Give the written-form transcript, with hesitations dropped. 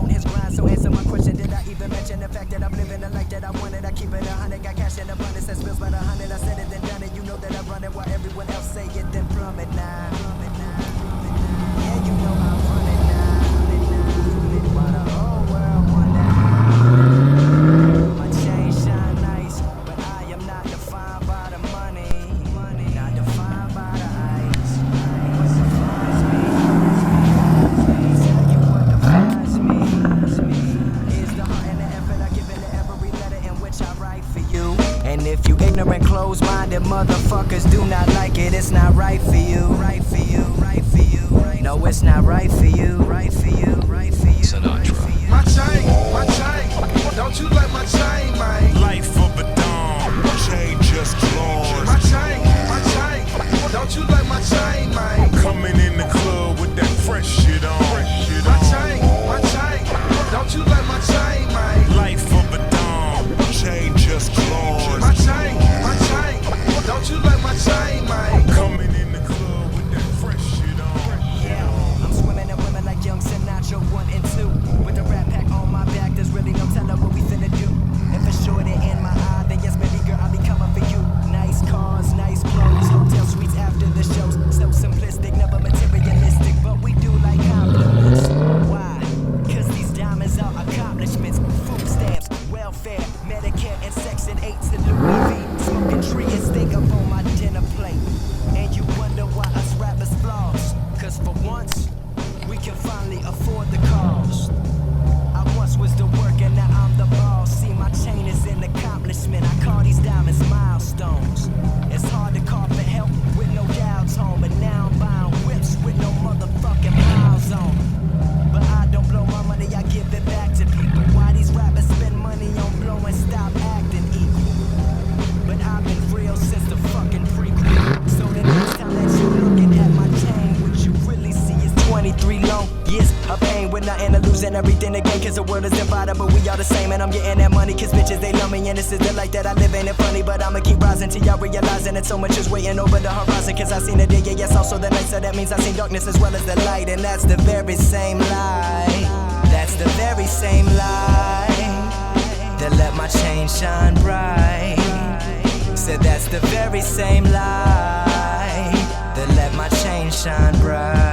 on his grind. So answer my question, did I even mention the fact that I'm living the life that I wanted? I keep it 100, got cash in abundance that spills by the 100. I said it then done it, you know that I run it while everyone else say it then plummet now. Yeah, you know I run it now. While the whole world wonder. My chain shine nice, but I am not defined by the money. Not defined by the ice. What defines me? Tell you what defines me is the heart and the effort I give into every letter in which I write for you. And if you ignorant, closed-minded motherfuckers do not like it, it's not right for you. Right for you, right for you. No, it's not right for you. Right for you, right for you. Sinatra. My chain, don't you like my chain, man? Life of a dawn, chain just glowing. My chain, don't you like my chain, man? Coming in the club with that fresh shit on. My chain, don't you like my chain, man? Life of a dawn, chain just glowing. My chain, don't you like my chain, man? Coming in the club with that fresh shit on. Yeah, I'm swimming in women like young Sinatra 1 and 2. With the rap pack on my back, there's really no telling what we finna do. If it's shorter in my eye, then yes, baby girl, I'll be coming for you. Nice cars, nice clothes, hotel suites after the shows. So simplistic, never materialistic, but we do like compliments. Why? Cause these diamonds are accomplishments. Food stamps, welfare, Medicare, and Section 8 to Louis V. Smoking tree and steak up on my dinner plate. And you wonder why us rappers floss. Cause for once, we can finally afford the cost. I once was the work and now I'm the boss. See, my chain is an accomplishment. I call these diamonds milestones. It's hard to call for help with no dials home, but now I'm buying whips with no motherfucking miles on. But I don't blow my money, I give it back to people. Why these rappers spend money on blowing, stop acting equal? But I've been real since the fucking prequel. So the next time that you looking at my chain, what you really see is 23 long years of pain with nothing to lose and everything to gain. Cause the world is divided, but we all the same. And I'm getting that money cause bitches, they love me. And this is the life that I live in. It's funny, but I'ma keep rising till y'all realizing that so much is waiting over the horizon. Cause I seen the day, yeah, yes, also the night. So that means I seen darkness as well as the light. And that's the very same light. That's the very same light that let my chain shine bright. Said that's the very same light that let my chain shine bright.